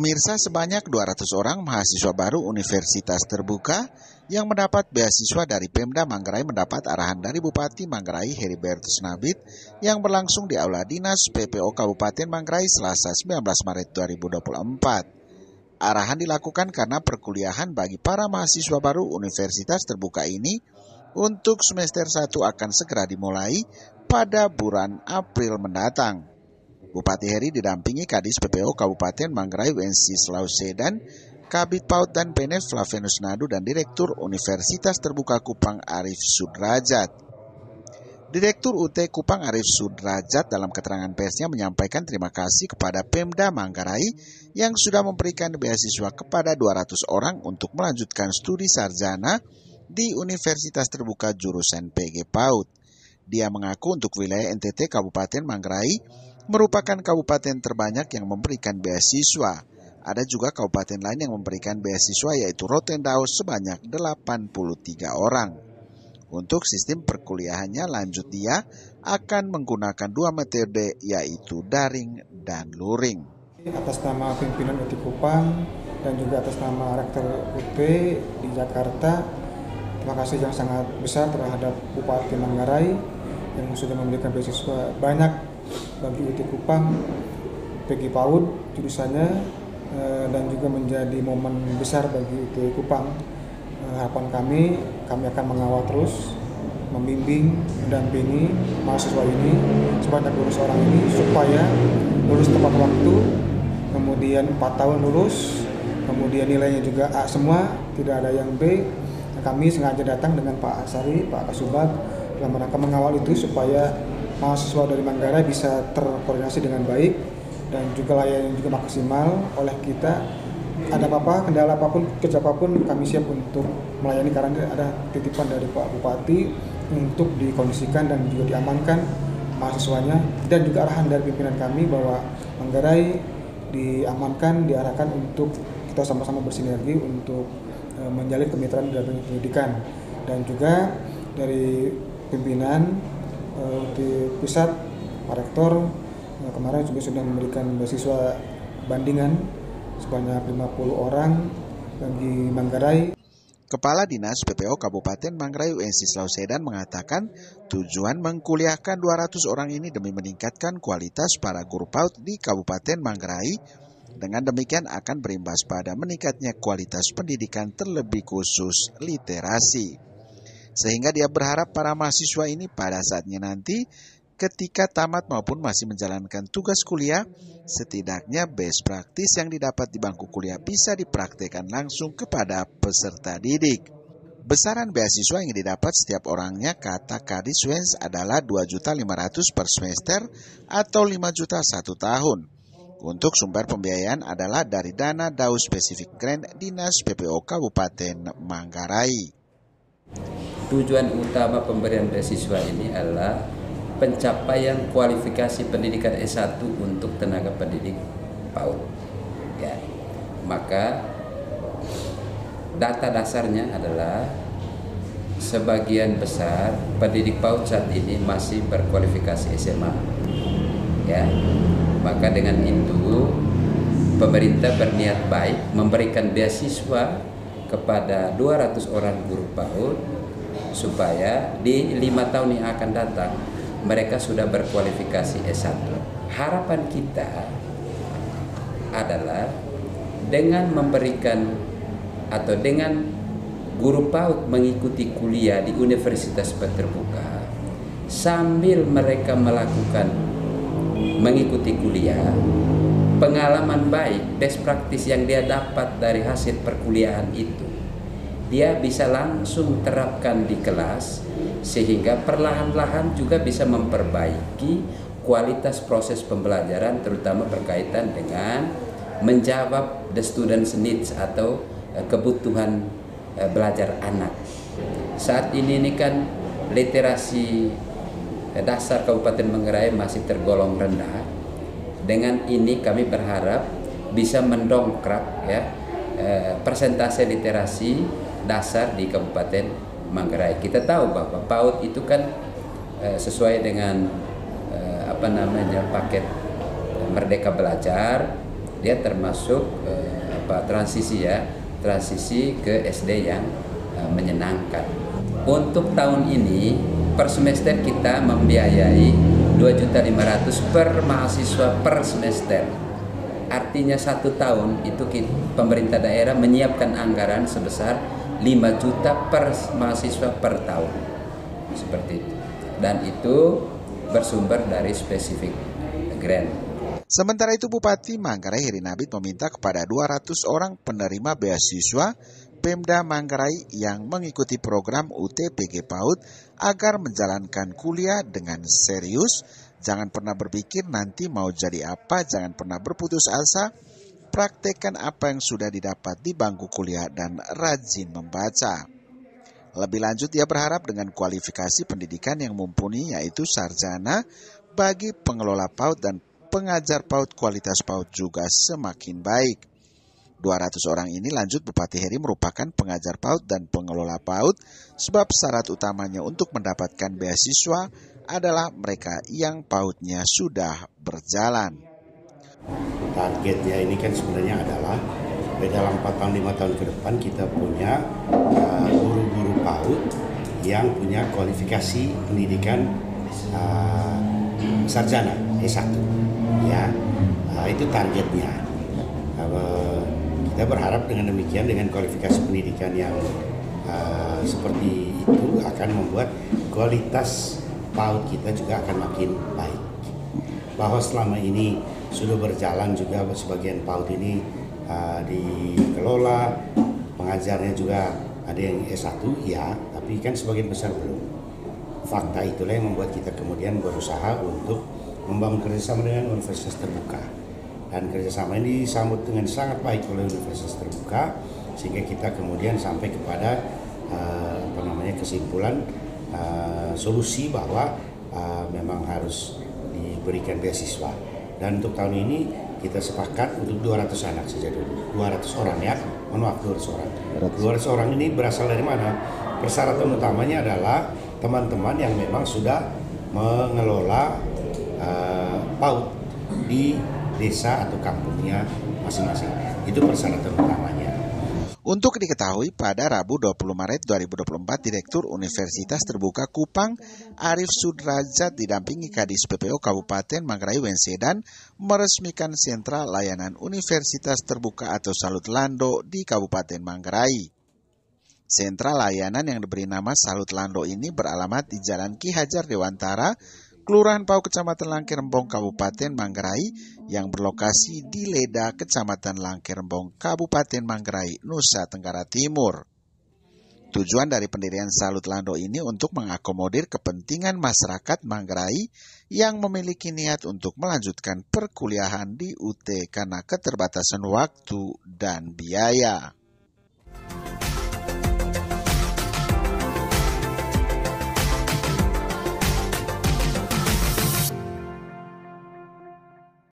Pemirsa, sebanyak 200 orang mahasiswa baru Universitas Terbuka yang mendapat beasiswa dari Pemda Manggarai mendapat arahan dari Bupati Manggarai Heribertus Nabit yang berlangsung di Aula Dinas PPO Kabupaten Manggarai Selasa 19 Maret 2024. Arahan dilakukan karena perkuliahan bagi para mahasiswa baru Universitas Terbuka ini untuk semester 1 akan segera dimulai pada bulan April mendatang. Bupati Heri didampingi Kadis PPO Kabupaten Manggarai UNC Selausedan, Kabid PAUD dan PNF Flavenus Nadu dan Direktur Universitas Terbuka Kupang Arif Sudrajat. Direktur UT Kupang Arif Sudrajat dalam keterangan persnya menyampaikan terima kasih kepada Pemda Manggarai yang sudah memberikan beasiswa kepada 200 orang untuk melanjutkan studi sarjana di Universitas Terbuka jurusan PG PAUD. Dia mengaku untuk wilayah NTT Kabupaten Manggarai merupakan kabupaten terbanyak yang memberikan beasiswa. Ada juga kabupaten lain yang memberikan beasiswa yaitu Rotendao sebanyak 83 orang. Untuk sistem perkuliahannya lanjut dia akan menggunakan 2 metode yaitu daring dan luring. Atas nama pimpinan UT Kupang dan juga atas nama Rektor UT di Jakarta, terima kasih yang sangat besar terhadap Bupati Manggarai yang sudah memberikan beasiswa banyak bagi UT Kupang, PG PAUD jurusannya, dan juga menjadi momen besar bagi UT Kupang. Harapan kami akan mengawal terus, membimbing, mendampingi mahasiswa ini sebanyak 200 orang ini supaya lulus tepat waktu, kemudian 4 tahun lulus, kemudian nilainya juga A semua, tidak ada yang B. Kami sengaja datang dengan Pak Asari, Pak Kasubag dalam rangka mengawal itu supaya mahasiswa dari Manggarai bisa terkoordinasi dengan baik dan juga layanan juga maksimal oleh kita. Ada apa-apa, kendala apapun, kerja apapun kami siap untuk melayani karena ada titipan dari Pak Bupati untuk dikondisikan dan juga diamankan mahasiswanya, dan juga arahan dari pimpinan kami bahwa Manggarai diamankan, diarahkan untuk kita sama-sama bersinergi untuk menjalin kemitraan dalam pendidikan. Dan juga dari pimpinan di pusat, Pak Rektor kemarin juga sudah memberikan beasiswa bandingan sebanyak 50 orang bagi Manggarai. Kepala Dinas PPO Kabupaten Manggarai UNC Selausedan mengatakan tujuan mengkuliahkan 200 orang ini demi meningkatkan kualitas para guru PAUD di Kabupaten Manggarai. Dengan demikian akan berimbas pada meningkatnya kualitas pendidikan terlebih khusus literasi. Sehingga dia berharap para mahasiswa ini pada saatnya nanti ketika tamat maupun masih menjalankan tugas kuliah, setidaknya best practice yang didapat di bangku kuliah bisa dipraktikkan langsung kepada peserta didik. Besaran beasiswa yang didapat setiap orangnya kata Kadis UNS adalah 2.500.000 per semester atau 5 juta 1 tahun. Untuk sumber pembiayaan adalah dari dana DAU Spesifik Grant Dinas PPO Kabupaten Manggarai. Tujuan utama pemberian beasiswa ini adalah pencapaian kualifikasi pendidikan S1 untuk tenaga pendidik PAUD. Ya. Maka data dasarnya adalah sebagian besar pendidik PAUD saat ini masih berkualifikasi SMA. Ya. Maka dengan itu pemerintah berniat baik memberikan beasiswa kepada 200 orang guru PAUD supaya di 5 tahun yang akan datang mereka sudah berkualifikasi S1. Harapan kita adalah dengan memberikan atau dengan guru PAUD mengikuti kuliah di Universitas Terbuka sambil mereka mengikuti kuliah, pengalaman baik, best practice yang dia dapat dari hasil perkuliahan itu dia bisa langsung terapkan di kelas sehingga perlahan-lahan juga bisa memperbaiki kualitas proses pembelajaran terutama berkaitan dengan menjawab the student's needs atau kebutuhan belajar anak. Saat ini kan literasi dasar Kabupaten Manggarai masih tergolong rendah. Dengan ini kami berharap bisa mendongkrak ya persentase literasi dasar di Kabupaten Manggarai. Kita tahu bahwa PAUD itu kan sesuai dengan paket Merdeka Belajar dia termasuk transisi ke SD yang menyenangkan. Untuk tahun ini per semester kita membiayai 2.500.000 per mahasiswa per semester. Artinya 1 tahun itu pemerintah daerah menyiapkan anggaran sebesar 5 juta per mahasiswa per tahun. Seperti itu. Dan itu bersumber dari spesifik grant. Sementara itu Bupati Manggarai Heri Nabit meminta kepada 200 orang penerima beasiswa Pemda Manggarai yang mengikuti program UTPG PAUD agar menjalankan kuliah dengan serius. Jangan pernah berpikir nanti mau jadi apa, jangan pernah berputus asa. Praktekkan apa yang sudah didapat di bangku kuliah dan rajin membaca. Lebih lanjut, ia berharap dengan kualifikasi pendidikan yang mumpuni yaitu sarjana bagi pengelola PAUD dan pengajar PAUD, kualitas PAUD juga semakin baik. 200 orang ini lanjut Bupati Heri merupakan pengajar PAUD dan pengelola PAUD sebab syarat utamanya untuk mendapatkan beasiswa adalah mereka yang PAUD-nya sudah berjalan. Targetnya ini kan sebenarnya adalah dalam 4 tahun 5 tahun ke depan kita punya guru-guru PAUD yang punya kualifikasi pendidikan sarjana S1. Ya, itu targetnya. Kita berharap dengan demikian, dengan kualifikasi pendidikan yang seperti itu akan membuat kualitas PAUD kita juga akan makin baik. Bahwa selama ini sudah berjalan juga sebagian PAUD ini dikelola, pengajarnya juga ada yang S1 ya, tapi kan sebagian besar belum. Fakta itulah yang membuat kita kemudian berusaha untuk membangun kerjasama dengan Universitas Terbuka, dan kerjasama ini disambut dengan sangat baik oleh Universitas Terbuka sehingga kita kemudian sampai kepada kesimpulan solusi bahwa memang harus diberikan beasiswa. Dan untuk tahun ini kita sepakat untuk 200 anak saja dulu, 200 orang ya, mohon maaf 200 orang. 200 orang ini berasal dari mana? Persyaratan utamanya adalah teman-teman yang memang sudah mengelola PAUD di desa atau kampungnya masing-masing. Itu persyaratan utamanya. Untuk diketahui, pada Rabu 20 Maret 2024, Direktur Universitas Terbuka Kupang, Arif Sudrajat didampingi Kadis PPO Kabupaten Manggarai Wensedan meresmikan sentra layanan Universitas Terbuka atau Salut Lando di Kabupaten Manggarai. Sentra layanan yang diberi nama Salut Lando ini beralamat di Jalan Ki Hajar Dewantara, Kelurahan Pau, Kecamatan Langkirembong, Kabupaten Manggarai, yang berlokasi di Leda, Kecamatan Langkirembong, Kabupaten Manggarai, Nusa Tenggara Timur. Tujuan dari pendirian Salut Lando ini untuk mengakomodir kepentingan masyarakat Manggarai yang memiliki niat untuk melanjutkan perkuliahan di UT karena keterbatasan waktu dan biaya.